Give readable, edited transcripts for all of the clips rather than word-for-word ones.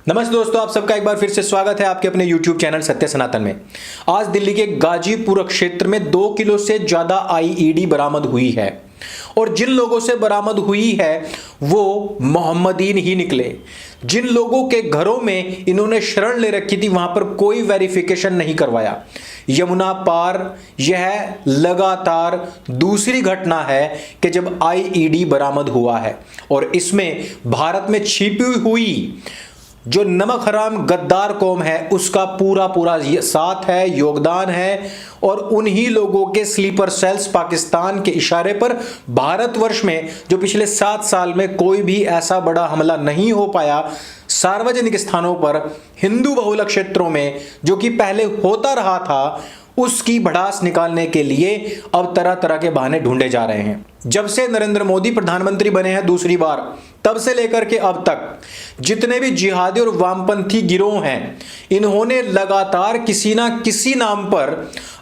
नमस्ते दोस्तों, आप सबका एक बार फिर से स्वागत है आपके अपने YouTube चैनल सत्य सनातन में। आज दिल्ली के गाजीपुर क्षेत्र में 2 किलो से ज्यादा आईईडी बरामद हुई है और जिन लोगों से बरामद हुई है वो मोहम्मदीन ही निकले। जिन लोगों के घरों में इन्होंने शरण ले रखी थी वहां पर कोई वेरिफिकेशन नहीं करवाया। यमुना पार यह लगातार दूसरी घटना है कि जब आईईडी बरामद हुआ है और इसमें भारत में छिपी हुई जो नमक हराम गद्दार कौम है उसका पूरा साथ है, योगदान है। और उन्हीं लोगों के स्लीपर सेल्स पाकिस्तान के इशारे पर भारतवर्ष में जो पिछले 7 साल में कोई भी ऐसा बड़ा हमला नहीं हो पाया सार्वजनिक स्थानों पर हिंदू बहुल क्षेत्रों में जो कि पहले होता रहा था, उसकी भड़ास निकालने के लिए अब तरह तरह के बहाने ढूंढे जा रहे हैं। जब से नरेंद्र मोदी प्रधानमंत्री बने हैं दूसरी बार, तब से लेकर के अब तक जितने भी जिहादी और वामपंथी गिरोह हैं, इन्होंने लगातार किसी ना किसी नाम पर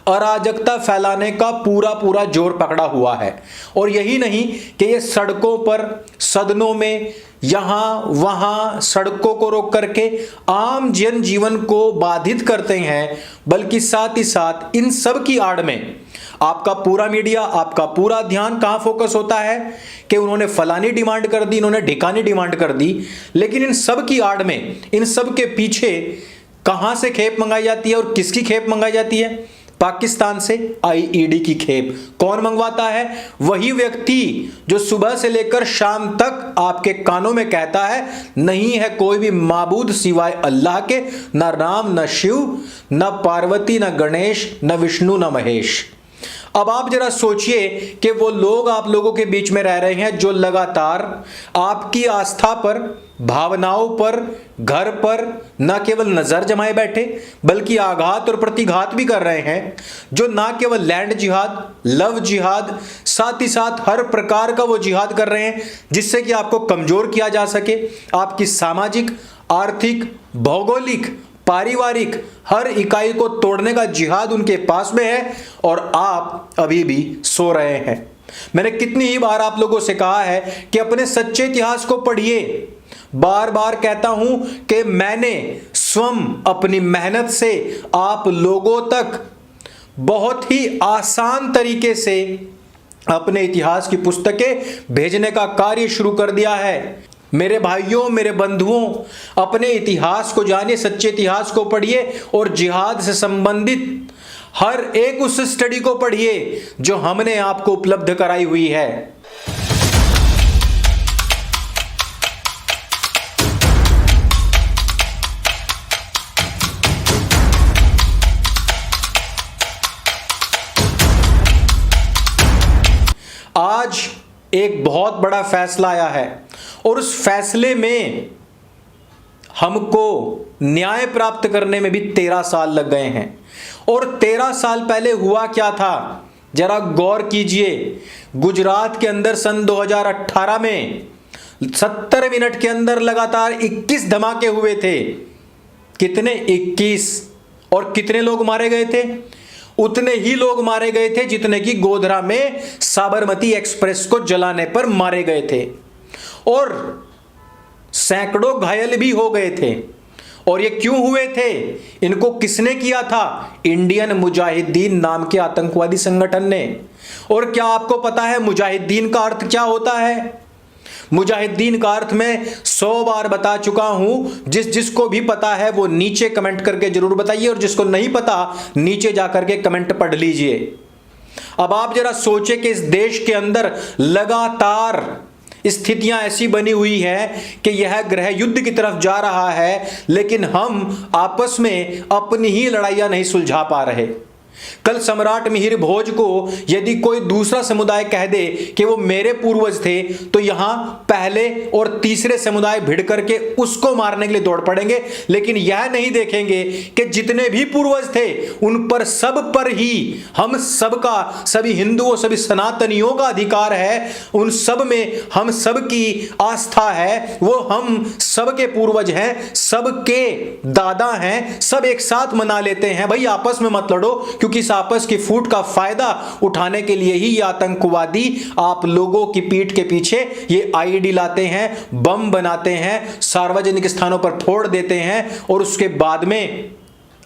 अराजकता फैलाने का पूरा जोर पकड़ा हुआ है। और यही नहीं कि ये सड़कों पर, सदनों में, यहां वहां सड़कों को रोक करके आम जनजीवन को बाधित करते हैं, बल्कि साथ ही साथ इन सब की आड़ में आपका पूरा मीडिया, आपका पूरा ध्यान कहां फोकस होता है कि उन्होंने फलानी डिमांड कर दी, इन्होंने ढिकानी डिमांड कर दी। लेकिन इन सब की आड़ में, इन सब के पीछे कहां से खेप मंगाई जाती है और किसकी खेप मंगाई जाती है? पाकिस्तान से आईईडी की खेप। कौन मंगवाता है? वही व्यक्ति जो सुबह से लेकर शाम तक आपके कानों में कहता है नहीं है कोई भी माबूद सिवाय अल्लाह के, न राम, न शिव, न पार्वती, न गणेश, न विष्णु, न महेश। अब आप जरा सोचिए कि वो लोग आप लोगों के बीच में रह रहे हैं जो लगातार आपकी आस्था पर, भावनाओं पर, घर पर न केवल नजर जमाए बैठे बल्कि आघात और प्रतिघात भी कर रहे हैं। जो ना केवल लैंड जिहाद, लव जिहाद, साथ ही साथ हर प्रकार का वो जिहाद कर रहे हैं जिससे कि आपको कमजोर किया जा सके। आपकी सामाजिक, आर्थिक, भौगोलिक, पारिवारिक हर इकाई को तोड़ने का जिहाद उनके पास में है और आप अभी भी सो रहे हैं। मैंने कितनी ही बार आप लोगों से कहा है कि अपने सच्चे इतिहास को पढ़िए। बार बार कहता हूं कि मैंने स्वयं अपनी मेहनत से आप लोगों तक बहुत ही आसान तरीके से अपने इतिहास की पुस्तकें भेजने का कार्य शुरू कर दिया है। मेरे भाइयों, मेरे बंधुओं, अपने इतिहास को जानिए, सच्चे इतिहास को पढ़िए और जिहाद से संबंधित हर एक उस स्टडी को पढ़िए जो हमने आपको उपलब्ध कराई हुई है। आज एक बहुत बड़ा फैसला आया है और उस फैसले में हमको न्याय प्राप्त करने में भी 13 साल लग गए हैं। और 13 साल पहले हुआ क्या था जरा गौर कीजिए। गुजरात के अंदर सन 2018 में 70 मिनट के अंदर लगातार 21 धमाके हुए थे। कितने? 21। और कितने लोग मारे गए थे? उतने ही लोग मारे गए थे जितने की गोधरा में साबरमती एक्सप्रेस को जलाने पर मारे गए थे और सैकड़ों घायल भी हो गए थे। और ये क्यों हुए थे? इनको किसने किया था? इंडियन मुजाहिदीन नाम के आतंकवादी संगठन ने। और क्या आपको पता है मुजाहिदीन का अर्थ क्या होता है? मुजाहिदीन का अर्थ मैं 100 बार बता चुका हूं। जिसको भी पता है वो नीचे कमेंट करके जरूर बताइए और जिसको नहीं पता नीचे जाकर के कमेंट पढ़ लीजिए। अब आप जरा सोचे कि इस देश के अंदर लगातार स्थितियां ऐसी बनी हुई है कि यह ग्रह युद्ध की तरफ जा रहा है, लेकिन हम आपस में अपनी ही लड़ाइयां नहीं सुलझा पा रहे। कल सम्राट मिहिर भोज को यदि कोई दूसरा समुदाय कह दे कि वो मेरे पूर्वज थे, तो यहां पहले और तीसरे समुदाय भिड़ करके उसको मारने के लिए दौड़ पड़ेंगे। लेकिन यह नहीं देखेंगे कि जितने भी पूर्वज थे उन पर सब पर ही हम सबका, सभी हिंदुओं, सभी सनातनियों का अधिकार है। उन सब में हम सब की आस्था है। वो हम सबके पूर्वज हैं, सबके दादा हैं। सब एक साथ मना लेते हैं। भाई आपस में मत लड़ो, क्योंकि इस आपस की फूट का फायदा उठाने के लिए ही ये आतंकवादी आप लोगों की पीठ के पीछे ये आईईडी लाते हैं, बम बनाते हैं, सार्वजनिक स्थानों पर फोड़ देते हैं और उसके बाद में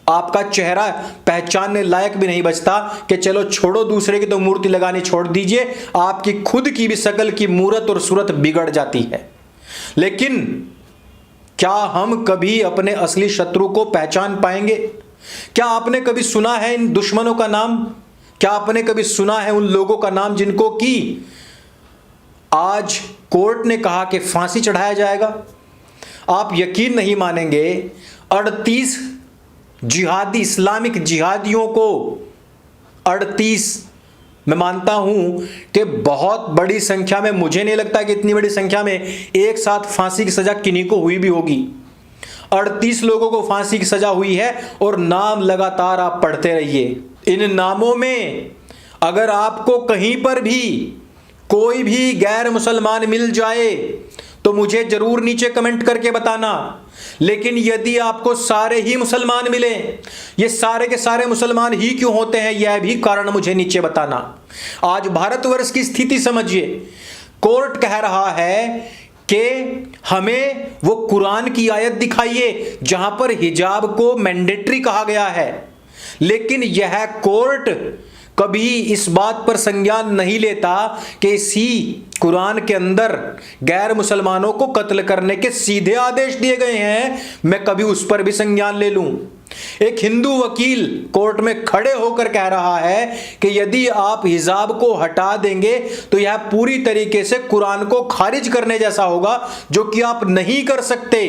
आपका चेहरा पहचानने लायक भी नहीं बचता कि चलो छोड़ो, दूसरे की तो मूर्ति लगानी छोड़ दीजिए, आपकी खुद की भी शकल की मूरत और सूरत बिगड़ जाती है। लेकिन क्या हम कभी अपने असली शत्रु को पहचान पाएंगे? क्या आपने कभी सुना है इन दुश्मनों का नाम? क्या आपने कभी सुना है उन लोगों का नाम जिनको कि आज कोर्ट ने कहा कि फांसी चढ़ाया जाएगा? आप यकीन नहीं मानेंगे, 38 जिहादी, इस्लामिक जिहादियों को 38, मैं मानता हूं कि बहुत बड़ी संख्या में, मुझे नहीं लगता कि इतनी बड़ी संख्या में एक साथ फांसी की सजा किन्हीं को हुई भी होगी। 38 लोगों को फांसी की सजा हुई है और नाम लगातार आप पढ़ते रहिए। इन नामों में अगर आपको कहीं पर भी कोई भी गैर मुसलमान मिल जाए तो मुझे जरूर नीचे कमेंट करके बताना। लेकिन यदि आपको सारे ही मुसलमान मिले, ये सारे के सारे मुसलमान ही क्यों होते हैं, यह भी कारण मुझे नीचे बताना। आज भारतवर्ष की स्थिति समझिए। कोर्ट कह रहा है कि हमें वो कुरान की आयत दिखाइए जहां पर हिजाब को मैंडेटरी कहा गया है, लेकिन यह कोर्ट कभी इस बात पर संज्ञान नहीं लेता कि इसी कुरान के अंदर गैर मुसलमानों को कत्ल करने के सीधे आदेश दिए गए हैं। मैं कभी उस पर भी संज्ञान ले लूं। एक हिंदू वकील कोर्ट में खड़े होकर कह रहा है कि यदि आप हिजाब को हटा देंगे तो यह पूरी तरीके से कुरान को खारिज करने जैसा होगा, जो कि आप नहीं कर सकते।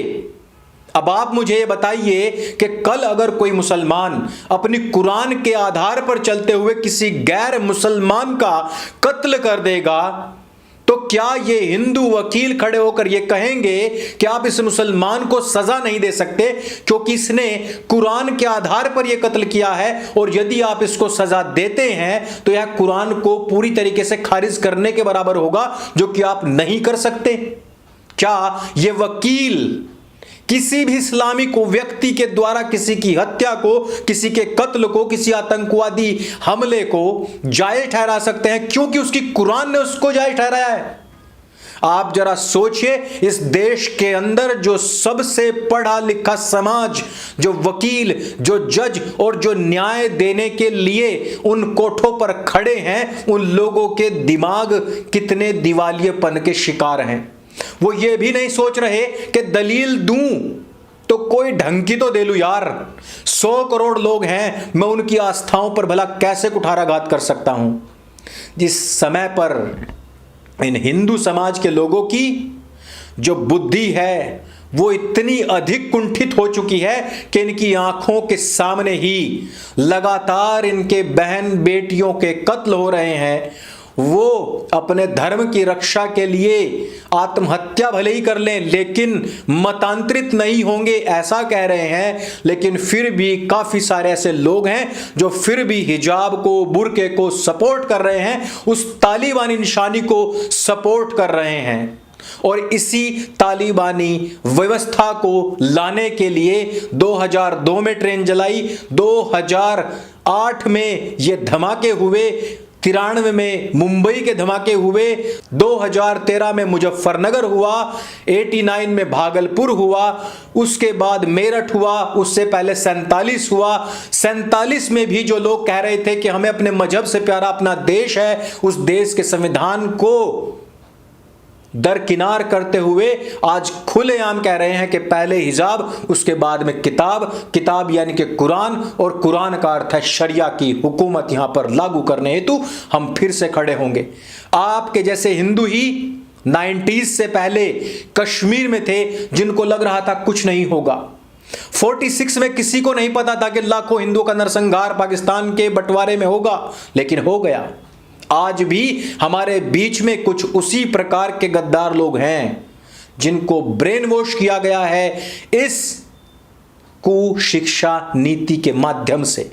अब आप मुझे बताइए कि कल अगर कोई मुसलमान अपनी कुरान के आधार पर चलते हुए किसी गैर मुसलमान का कत्ल कर देगा तो क्या ये हिंदू वकील खड़े होकर ये कहेंगे कि आप इस मुसलमान को सजा नहीं दे सकते क्योंकि इसने कुरान के आधार पर यह कत्ल किया है, और यदि आप इसको सजा देते हैं तो यह कुरान को पूरी तरीके से खारिज करने के बराबर होगा, जो कि आप नहीं कर सकते? क्या ये वकील किसी भी इस्लामिक व्यक्ति के द्वारा किसी की हत्या को, किसी के कत्ल को, किसी आतंकवादी हमले को जायज ठहरा सकते हैं क्योंकि उसकी कुरान ने उसको जायज ठहराया है? आप जरा सोचिए, इस देश के अंदर जो सबसे पढ़ा लिखा समाज, जो वकील, जो जज और जो न्याय देने के लिए उन कोठों पर खड़े हैं, उन लोगों के दिमाग कितने दिवालियेपन के शिकार हैं। वो ये भी नहीं सोच रहे कि दलील दूं तो कोई ढंग की तो दे लूं यार। 100 करोड़ लोग हैं, मैं उनकी आस्थाओं पर भला कैसे कुठाराघात कर सकता हूं? जिस समय पर इन हिंदू समाज के लोगों की जो बुद्धि है वो इतनी अधिक कुंठित हो चुकी है कि इनकी आंखों के सामने ही लगातार इनके बहन बेटियों के कत्ल हो रहे हैं, वो अपने धर्म की रक्षा के लिए आत्महत्या भले ही कर लें लेकिन मतांतरित नहीं होंगे, ऐसा कह रहे हैं। लेकिन फिर भी काफी सारे ऐसे लोग हैं जो फिर भी हिजाब को, बुर्के को सपोर्ट कर रहे हैं, उस तालिबानी निशानी को सपोर्ट कर रहे हैं। और इसी तालिबानी व्यवस्था को लाने के लिए 2002 में ट्रेन जलाई, 2008 में ये धमाके हुए, 93 में मुंबई के धमाके हुए, 2013 में मुजफ्फरनगर हुआ, 89 में भागलपुर हुआ, उसके बाद मेरठ हुआ, उससे पहले 47 हुआ। 47 में भी जो लोग कह रहे थे कि हमें अपने मजहब से प्यारा अपना देश है, उस देश के संविधान को दरकिनार करते हुए आज खुलेआम कह रहे हैं कि पहले हिजाब, उसके बाद में किताब, किताब यानी कि कुरान, और कुरान का अर्थ है शरिया की हुकूमत यहां पर लागू करने हेतु हम फिर से खड़े होंगे। आपके जैसे हिंदू ही 90s से पहले कश्मीर में थे जिनको लग रहा था कुछ नहीं होगा। 46 में किसी को नहीं पता था कि लाखों हिंदुओं का नरसंहार पाकिस्तान के बंटवारे में होगा, लेकिन हो गया। आज भी हमारे बीच में कुछ उसी प्रकार के गद्दार लोग हैं जिनको ब्रेन वॉश किया गया है इस कुशिक्षा नीति के माध्यम से,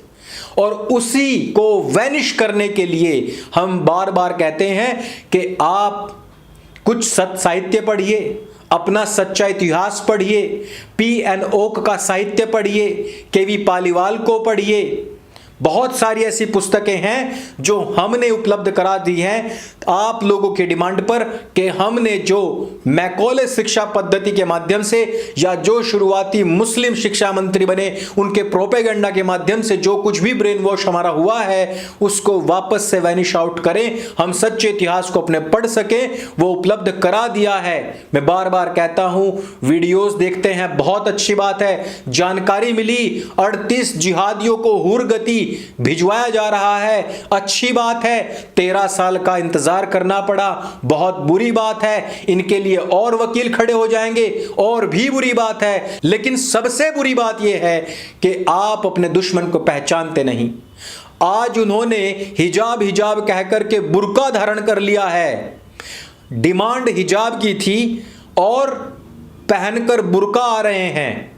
और उसी को वैनिश करने के लिए हम बार बार कहते हैं कि आप कुछ साहित्य पढ़िए, अपना सच्चा इतिहास पढ़िए, P.N. ओक का साहित्य पढ़िए, के.वी. पालीवाल को पढ़िए, बहुत सारी ऐसी पुस्तकें हैं जो हमने उपलब्ध करा दी हैं आप लोगों के डिमांड पर, कि हमने जो मैकॉले शिक्षा पद्धति के माध्यम से या जो शुरुआती मुस्लिम शिक्षा मंत्री बने उनके प्रोपेगेंडा के माध्यम से जो कुछ भी ब्रेन वॉश हमारा हुआ है उसको वापस से वैनिश आउट करें, हम सच्चे इतिहास को अपने पढ़ सकें, वो उपलब्ध करा दिया है। मैं बार बार कहता हूं, वीडियोस देखते हैं, बहुत अच्छी बात है, जानकारी मिली, 38 जिहादियों को हुरगति भिजवाया जा रहा है, अच्छी बात है। 13 साल का इंतजार करना पड़ा, बहुत बुरी बात है, इनके लिए और वकील खड़े हो जाएंगे, और भी बुरी बात है। लेकिन सबसे बुरी बात यह है कि आप अपने दुश्मन को पहचानते नहीं। आज उन्होंने हिजाब हिजाब कहकर के बुर्का धारण कर लिया है, डिमांड हिजाब की थी और पहनकर बुर्का आ रहे हैं।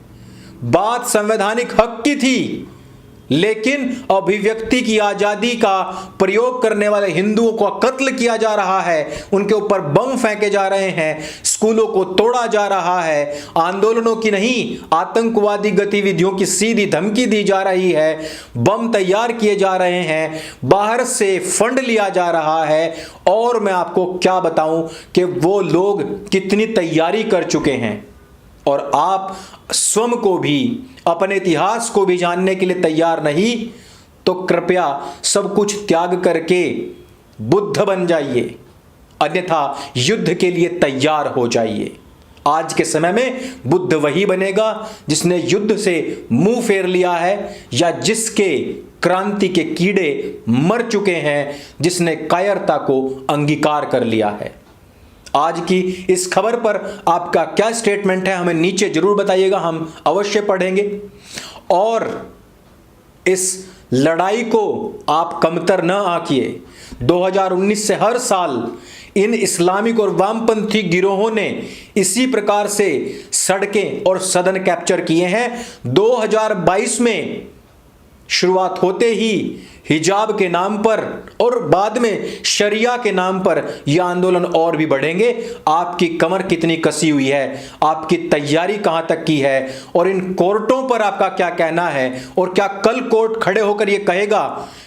बात संवैधानिक हक की थी, लेकिन अभिव्यक्ति की आजादी का प्रयोग करने वाले हिंदुओं को कत्ल किया जा रहा है, उनके ऊपर बम फेंके जा रहे हैं, स्कूलों को तोड़ा जा रहा है, आंदोलनों की नहीं आतंकवादी गतिविधियों की सीधी धमकी दी जा रही है, बम तैयार किए जा रहे हैं, बाहर से फंड लिया जा रहा है। और मैं आपको क्या बताऊं कि वो लोग कितनी तैयारी कर चुके हैं, और आप स्वयं को भी, अपने इतिहास को भी जानने के लिए तैयार नहीं, तो कृपया सब कुछ त्याग करके बुद्ध बन जाइए, अन्यथा युद्ध के लिए तैयार हो जाइए। आज के समय में बुद्ध वही बनेगा जिसने युद्ध से मुंह फेर लिया है, या जिसके क्रांति के कीड़े मर चुके हैं, जिसने कायरता को अंगीकार कर लिया है। आज की इस खबर पर आपका क्या स्टेटमेंट है, हमें नीचे जरूर बताइएगा, हम अवश्य पढ़ेंगे। और इस लड़ाई को आप कमतर न आंकिए। 2019 से हर साल इन इस्लामिक और वामपंथी गिरोहों ने इसी प्रकार से सड़कें और सदन कैप्चर किए हैं। 2022 में शुरुआत होते ही हिजाब के नाम पर और बाद में शरिया के नाम पर यह आंदोलन और भी बढ़ेंगे। आपकी कमर कितनी कसी हुई है, आपकी तैयारी कहां तक की है, और इन कोर्टों पर आपका क्या कहना है? और क्या कल कोर्ट खड़े होकर यह कहेगा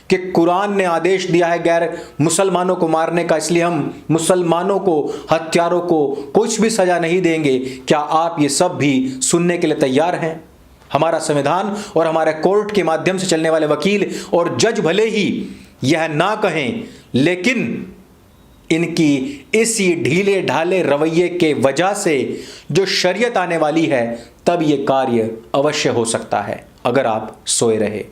कि कुरान ने आदेश दिया है गैर मुसलमानों को मारने का, इसलिए हम मुसलमानों को, हत्यारों को कुछ भी सजा नहीं देंगे? क्या आप ये सब भी सुनने के लिए तैयार हैं? हमारा संविधान और हमारे कोर्ट के माध्यम से चलने वाले वकील और जज भले ही यह ना कहें, लेकिन इनकी इसी ढीले ढाले रवैये के वजह से जो शरीयत आने वाली है, तब यह कार्य अवश्य हो सकता है अगर आप सोए रहे।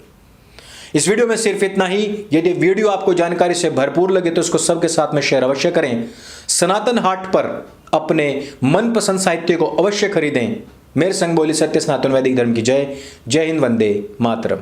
इस वीडियो में सिर्फ इतना ही। यदि वीडियो आपको जानकारी से भरपूर लगे तो उसको सबके साथ में शेयर अवश्य करें। सनातन हाट पर अपने मनपसंद साहित्य को अवश्य खरीदें। मेरे संग बोली सत्य सनातन वैदिक धर्म की जय। जय हिंद, वंदे मातरम।